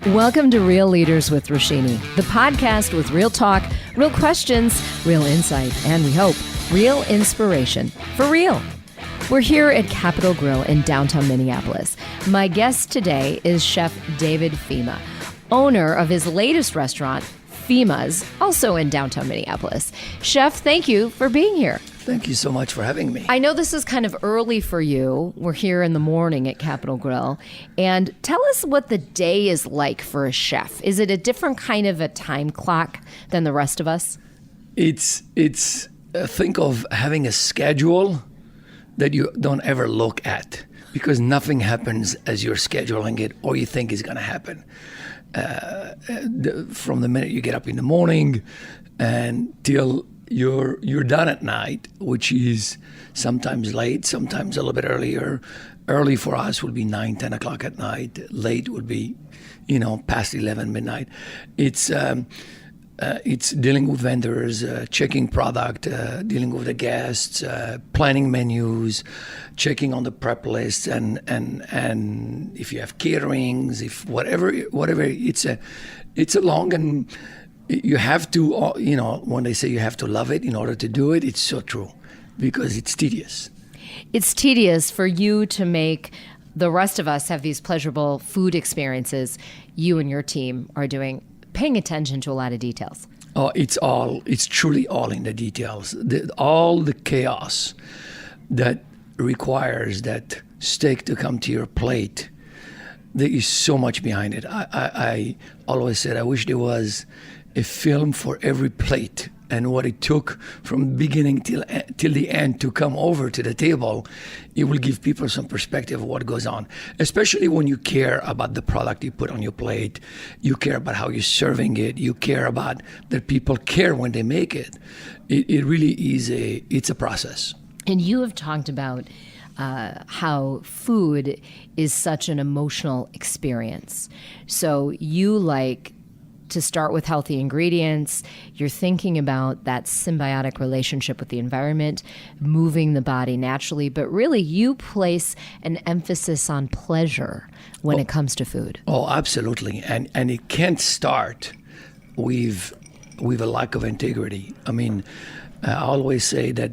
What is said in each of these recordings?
Welcome to Real Leaders with Roshini, the podcast with real talk, real questions, real insight, and we hope, real inspiration. For real. We're here at Capitol Grill in downtown Minneapolis. My guest today is Chef David Fhima, owner of his latest restaurant, Fhima's, also in downtown Minneapolis. Chef, thank you for being here. Thank you so much for having me. I know this is kind of early for you. We're here in the morning at Capitol Grill. And tell us what the day is like for a chef. Is it a different kind of a time clock than the rest of us? It's think of having a schedule that you don't ever look at, because nothing happens as you're scheduling it or you think is going to happen. From the minute you get up in the morning and till you're done at night, which is sometimes late, sometimes a little bit earlier. Early for us would be 9, 10 o'clock at night. Late would be, past 11, midnight. It's dealing with vendors, checking product, dealing with the guests, planning menus, checking on the prep lists, and if you have caterings, if whatever, it's a long and you have to, when they say you have to love it in order to do it, it's so true, because it's tedious. It's tedious for you to make the rest of us have these pleasurable food experiences. You and your team are paying attention to a lot of details. Oh, it's truly all in the details. All the chaos that requires that steak to come to your plate, there is so much behind it. I always said I wish there was a film for every plate and what it took from beginning till the end to come over to the table. It will give people some perspective of what goes on, especially when you care about the product you put on your plate. You care about how you're serving it. You care about that people care when they make it. It really is it's a process. And you have talked about how food is such an emotional experience. So you like to start with healthy ingredients. You're thinking about that symbiotic relationship with the environment, moving the body naturally, but really you place an emphasis on pleasure when it comes to food. Oh, absolutely. And it can't start with a lack of integrity. I mean, I always say that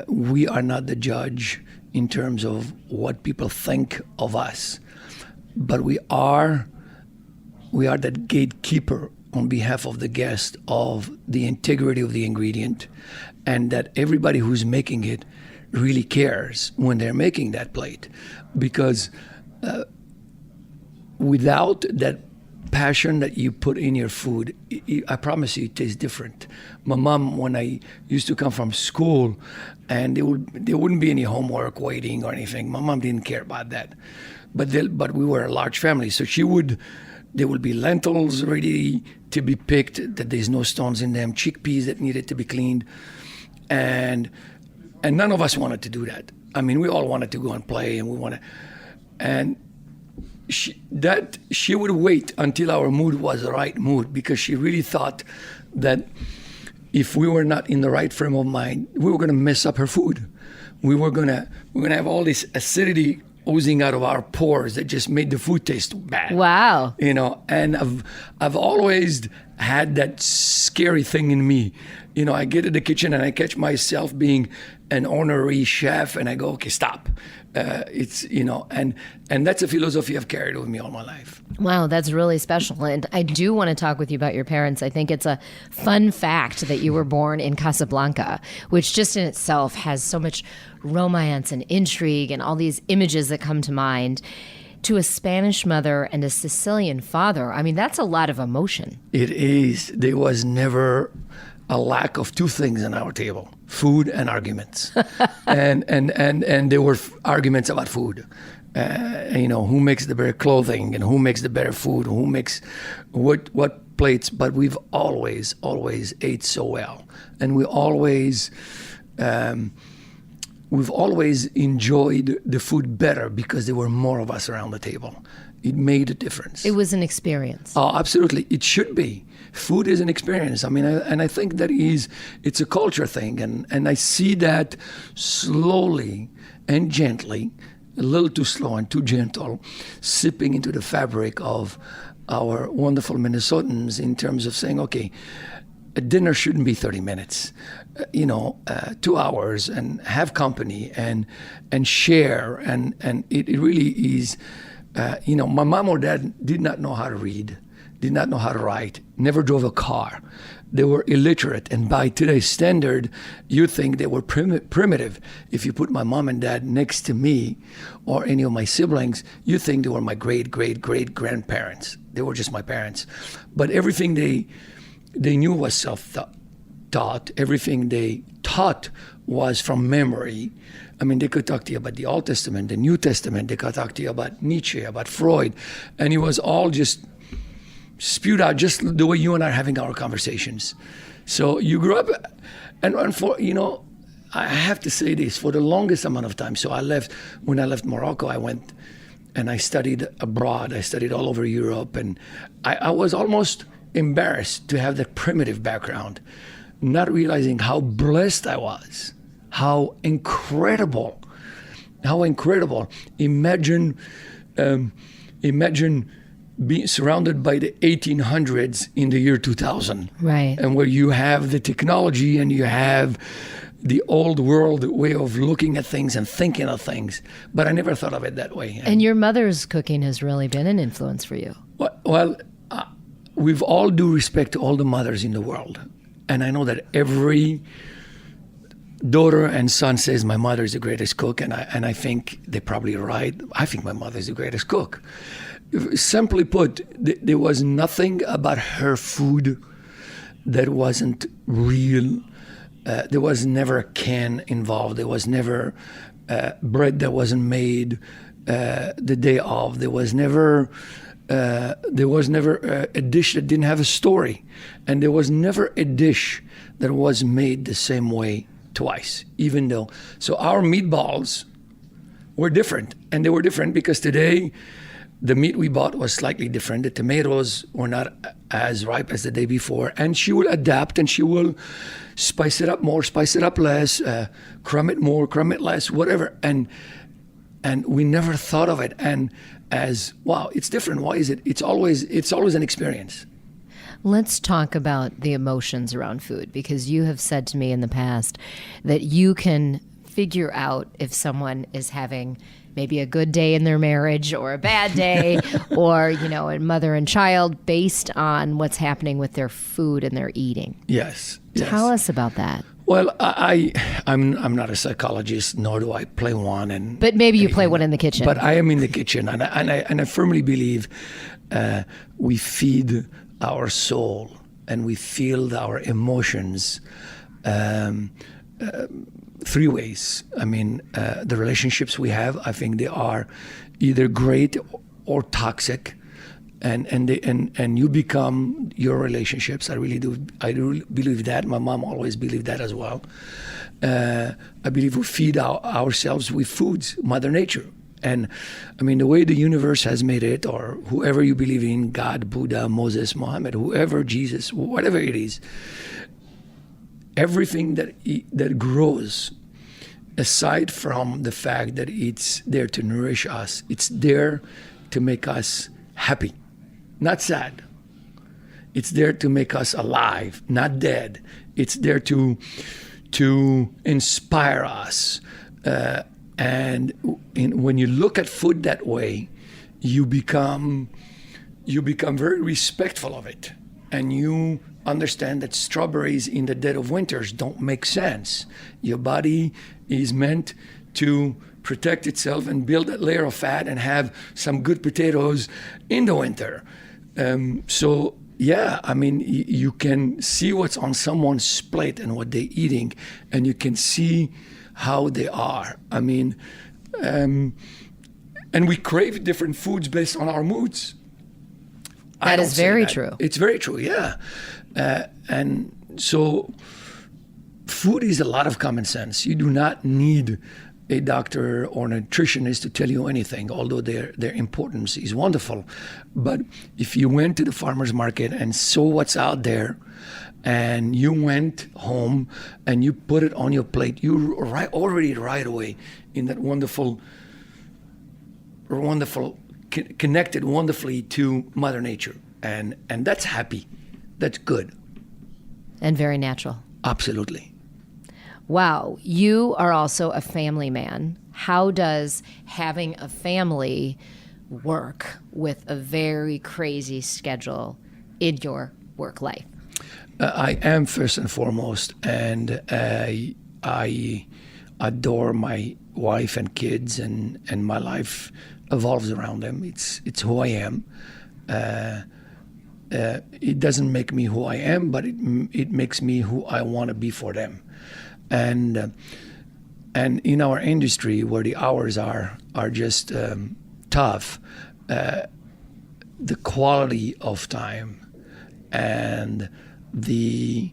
we are not the judge in terms of what people think of us, but we are that gatekeeper on behalf of the guest of the integrity of the ingredient, and that everybody who's making it really cares when they're making that plate. Because without that passion that you put in your food, I promise you it tastes different. My mom, when I used to come from school and there wouldn't be any homework waiting or anything, my mom didn't care about that. But we were a large family, so there will be lentils ready to be picked, that there's no stones in them, chickpeas that needed to be cleaned. And none of us wanted to do that. I mean, we all wanted to go and play, and she would wait until our mood was the right mood, because she really thought that if we were not in the right frame of mind, we were going to mess up her food. We're going to have all this acidity oozing out of our pores that just made the food taste bad. Wow. And I've always had that scary thing in me. I get to the kitchen and I catch myself being an honorary chef and I go, okay, stop. And that's a philosophy I've carried with me all my life. Wow, that's really special. And I do want to talk with you about your parents. I think it's a fun fact that you were born in Casablanca, which just in itself has so much romance and intrigue and all these images that come to mind, to a Spanish mother and a Sicilian father. I mean, that's a lot of emotion. It is. There was never a lack of two things on our table: food and arguments. and there were arguments about food. Who makes the better clothing and who makes the better food, who makes what plates. But we've always ate so well, and we've always enjoyed the food better because there were more of us around the table. It made a difference. It was an experience. Oh, absolutely. It should be. Food is an experience. I mean, I think that it's a culture thing. And I see that slowly and gently, a little too slow and too gentle, sipping into the fabric of our wonderful Minnesotans in terms of saying, okay, a dinner shouldn't be 30 minutes, 2 hours, and have company and share. And it really is, my mom or dad did not know how to read, did not know how to write, never drove a car. They were illiterate, and by today's standard, you think they were primitive. If you put my mom and dad next to me or any of my siblings, you think they were my great-great-great-grandparents. They were just my parents. But everything they knew was self-taught. Everything they taught was from memory. I mean, they could talk to you about the Old Testament, the New Testament. They could talk to you about Nietzsche, about Freud, and it was all just spewed out just the way you and I are having our conversations. So you grew up, and for, I have to say this, for the longest amount of time. So when I left Morocco, I went and I studied abroad. I studied all over Europe, and I was almost embarrassed to have that primitive background, not realizing how blessed I was, how incredible. Imagine being surrounded by the 1800s in the year 2000. Right. And where you have the technology and you have the old world way of looking at things and thinking of things. But I never thought of it that way. And your mother's cooking has really been an influence for you. Well, we've all due respect to all the mothers in the world. And I know that every daughter and son says my mother is the greatest cook, and I think they're probably right. I think my mother is the greatest cook. Simply put, there was nothing about her food that wasn't real. There was never a can involved. There was never bread that wasn't made the day of. There was never a dish that didn't have a story, and there was never a dish that was made the same way twice. Even though, so our meatballs were different, and they were different because today the meat we bought was slightly different. The tomatoes were not as ripe as the day before. And she will adapt, and she will spice it up more, spice it up less, crumb it more, crumb it less, whatever. And we never thought of it. And as, wow, it's different. Why is it? It's always an experience. Let's talk about the emotions around food, because you have said to me in the past that you can figure out if someone is having maybe a good day in their marriage or a bad day or, a mother and child based on what's happening with their food and their eating. Yes. Tell us about that. Well, I'm not a psychologist, nor do I play one. But maybe you play one in the kitchen. But I am in the kitchen, and I firmly believe we feed our soul and we feel our emotions three ways. I mean, the relationships we have, I think they are either great or toxic, and you become your relationships. I really do. I do believe that. My mom always believed that as well. I believe we feed ourselves with foods, Mother Nature. And I mean, the way the universe has made it, or whoever you believe in, God, Buddha, Moses, Muhammad, whoever, Jesus, whatever it is, everything that grows, aside from the fact that it's there to nourish us, it's there to make us happy, not sad. It's there to make us alive, not dead. It's there to inspire us. And when you look at food that way, you become very respectful of it, and you understand that strawberries in the dead of winters don't make sense. Your body is meant to protect itself and build that layer of fat and have some good potatoes in the winter. So yeah, I mean, you can see what's on someone's plate and what they're eating, and you can see how they are. I mean, and we crave different foods based on our moods. That is very true. It's very true, yeah. And so food is a lot of common sense. You do not need a doctor or a nutritionist to tell you anything, although their importance is wonderful. But if you went to the farmer's market and saw what's out there, and you went home and you put it on your plate, you already right away in that wonderful, connected wonderfully to Mother Nature. and that's happy. That's good. And very natural. Absolutely. Wow. You are also a family man. How does having a family work with a very crazy schedule in your work life? I am first and foremost, and I adore my wife and kids, and my life evolves around them. It's who I am. It doesn't make me who I am, but it makes me who I want to be for them. And in our industry, where the hours are just tough, the quality of time and the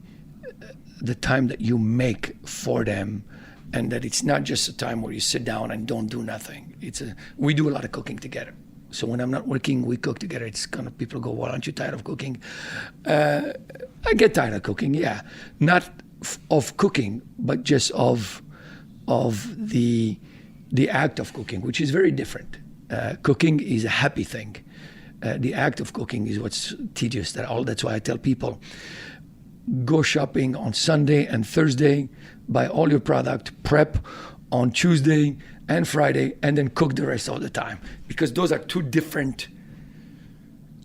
time that you make for them, and that it's not just a time where you sit down and don't do nothing. We do a lot of cooking together. So when I'm not working, we cook together. It's kind of, people go, well, aren't you tired of cooking? I get tired of cooking, yeah. Not of cooking, but just of the act of cooking, which is very different. Cooking is a happy thing. The act of cooking is what's tedious. That's why I tell people, go shopping on Sunday and Thursday, buy all your product, prep on Tuesday and Friday, and then cook the rest of the time, because those are two different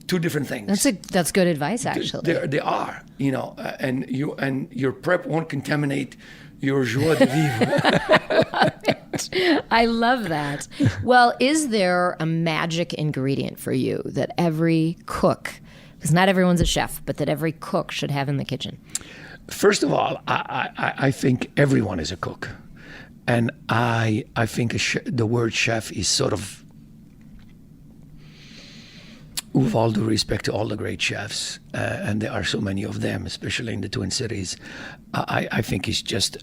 things. That's good advice, actually. They are, and your prep won't contaminate your joie de vivre. I love that. Well, is there a magic ingredient for you that every cook, because not everyone's a chef, but that every cook should have in the kitchen? First of all, I think everyone is a cook. And I think the word chef is sort of, with all due respect to all the great chefs, and there are so many of them, especially in the Twin Cities, I think it's just,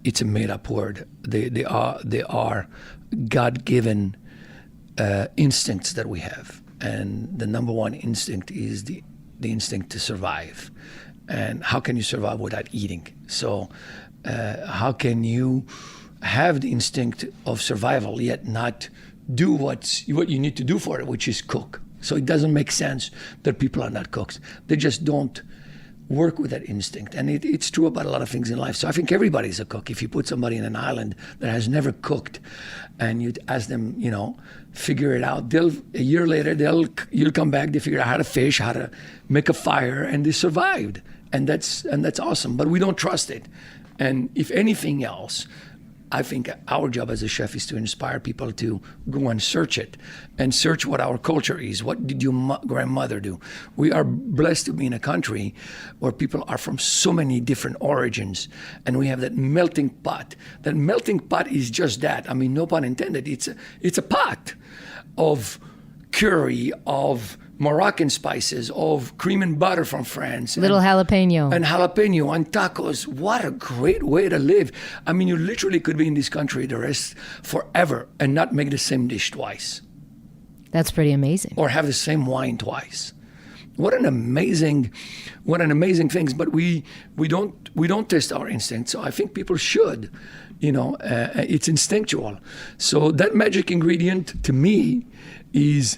it's a made-up word. They are God-given instincts that we have. And the number one instinct is the instinct to survive. And how can you survive without eating? So how can you have the instinct of survival yet not do what you need to do for it, which is cook? So it doesn't make sense that people are not cooks. They just don't work with that instinct. And it's true about a lot of things in life. So I think everybody's a cook. If you put somebody in an island that has never cooked and you'd ask them, figure it out, a year later, you'll come back, they figure out how to fish, how to make a fire, and they survived. And that's awesome. But we don't trust it. And if anything else, I think our job as a chef is to inspire people to go and search it, and search what our culture is. What did your grandmother do? We are blessed to be in a country where people are from so many different origins, and we have that melting pot. That melting pot is just that. I mean, no pun intended. It's a pot of curry, of Moroccan spices, of cream and butter from France. Little jalapeno. And jalapeno and tacos. What a great way to live. I mean, you literally could be in this country the rest forever and not make the same dish twice. That's pretty amazing. Or have the same wine twice. What an amazing thing. But we don't test our instincts. So I think people should. It's instinctual. So that magic ingredient to me is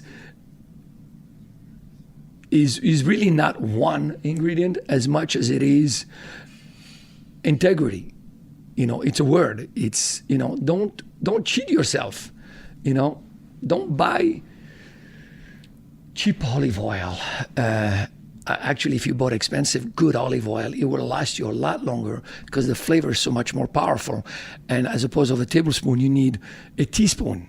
really not one ingredient as much as it is integrity. It's a word. It's, don't cheat yourself. Don't buy cheap olive oil. Actually, if you bought expensive, good olive oil, it will last you a lot longer because the flavor is so much more powerful. And as opposed to a tablespoon, you need a teaspoon.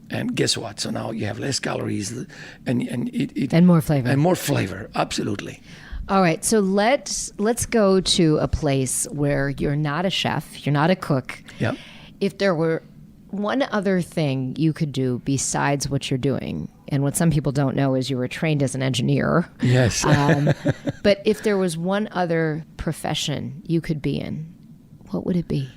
And guess what? So now you have less calories and more flavor. And more flavor, absolutely. All right, so let's go to a place where you're not a chef, you're not a cook. Yeah. If there were one other thing you could do besides what you're doing, and what some people don't know is you were trained as an engineer. Yes. But if there was one other profession you could be in, what would it be?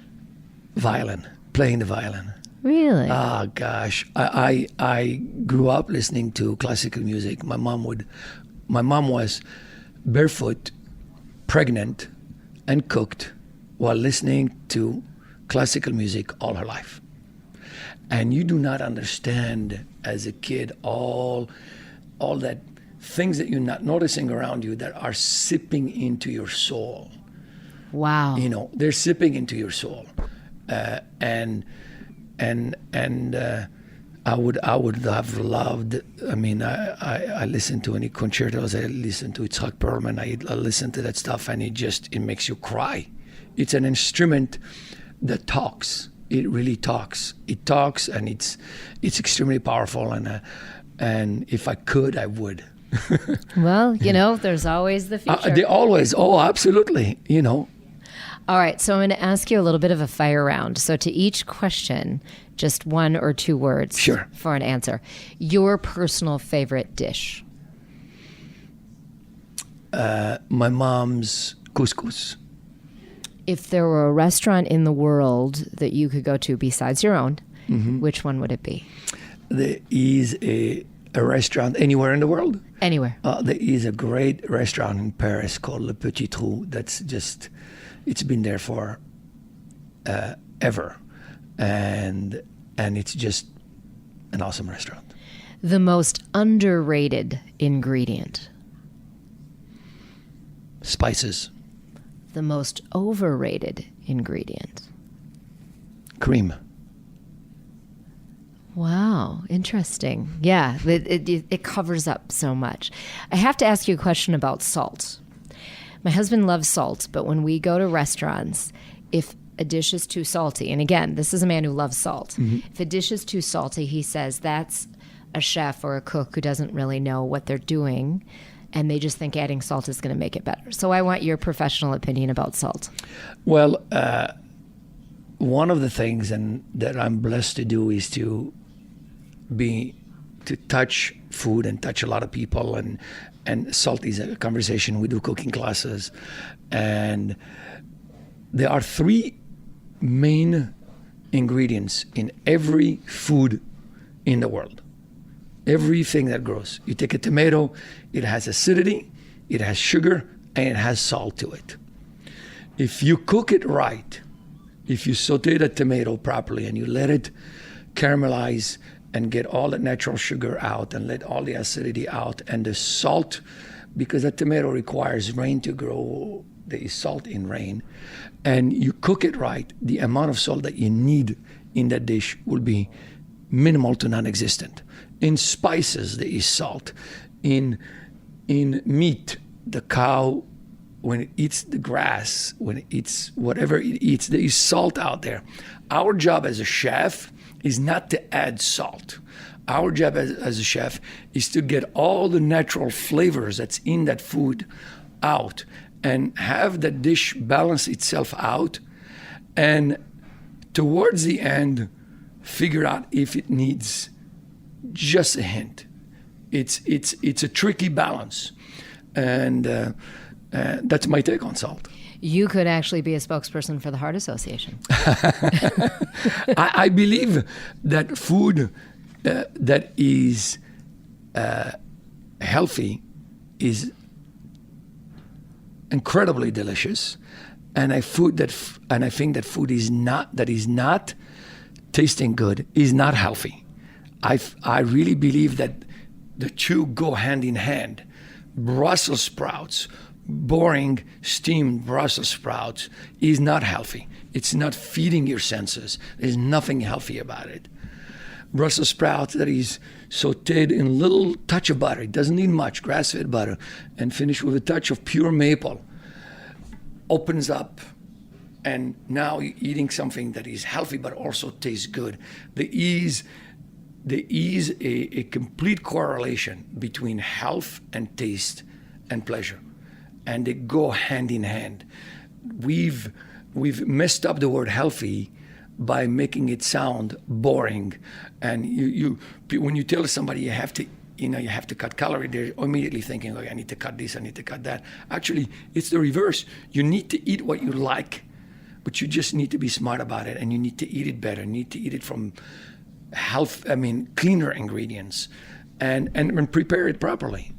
Violin, playing the violin. Really? Oh, gosh. I grew up listening to classical music. My mom was barefoot, pregnant, and cooked while listening to classical music all her life. And you do not understand as a kid all that things that you're not noticing around you that are sipping into your soul. Wow. They're sipping into your soul. And I would have loved. I mean, I listen to any concertos. I listen to Itzhak Perlman. I listen to that stuff, and it makes you cry. It's an instrument that talks. It really talks. It talks, and it's extremely powerful. And if I could, I would. Well, there's always the future. They always. Oh, absolutely. All right, so I'm going to ask you a little bit of a fire round. So to each question, just 1 or 2 words Sure. for an answer. Your personal favorite dish? My mom's couscous. If there were a restaurant in the world that you could go to besides your own, Mm-hmm. which one would it be? There is a restaurant anywhere in the world. Anywhere. There is a great restaurant in Paris called Le Petit Trou. That's just, it's been there for ever, and it's just an awesome restaurant. The most underrated ingredient? Spices. The most overrated ingredient? Cream. Wow, interesting. Yeah, it covers up so much. I have to ask you a question about salt. My husband loves salt, but when we go to restaurants, if a dish is too salty, and again, this is a man who loves salt. Mm-hmm. If a dish is too salty, he says that's a chef or a cook who doesn't really know what they're doing, and they just think adding salt is going to make it better. So I want your professional opinion about salt. Well, one of the things that I'm blessed to do is to touch food and touch a lot of people, and salt is a conversation. We do cooking classes, and there are 3 main ingredients in every food in the world. Everything that grows. You take a tomato, it has acidity, it has sugar, and it has salt to it. If you cook it right, if you saute the tomato properly and you let it caramelize and get all the natural sugar out and let all the acidity out, and the salt, because a tomato requires rain to grow, there is salt in rain, and you cook it right, the amount of salt that you need in that dish will be minimal to non-existent. In spices, there is salt. In meat, the cow, when it eats the grass, when it eats whatever it eats, there is salt out there. Our job as a chef is not to add salt. Our job as a chef is to get all the natural flavors that's in that food out and have the dish balance itself out, and towards the end, figure out if it needs just a hint. It's a tricky balance, and that's my take on salt. You could actually be a spokesperson for the Heart Association. I believe that food that is healthy is incredibly delicious, and I think that food is not tasting good is not healthy. I really believe that the two go hand in hand. Brussels sprouts, boring steamed Brussels sprouts, is not healthy. It's not feeding your senses. There's nothing healthy about it. Brussels sprouts that is sauteed in a little touch of butter, it doesn't need much, grass-fed butter, and finished with a touch of pure maple, opens up, and now you're eating something that is healthy but also tastes good. There is a complete correlation between health and taste and pleasure, and they go hand in hand. We've messed up the word healthy by making it sound boring, and when you tell somebody you have to cut calorie, they're immediately thinking, okay, I need to cut this, I need to cut that. Actually, it's the reverse. You need to eat what you like, but you just need to be smart about it, and you need to eat it better. You need to eat it from cleaner ingredients, and prepare it properly.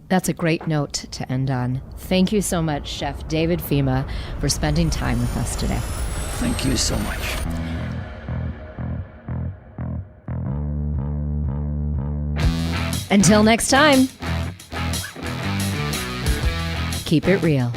That's a great note to end on. Thank you so much, Chef David Fhima, for spending time with us today. Thank you so much. Until next time, keep it real.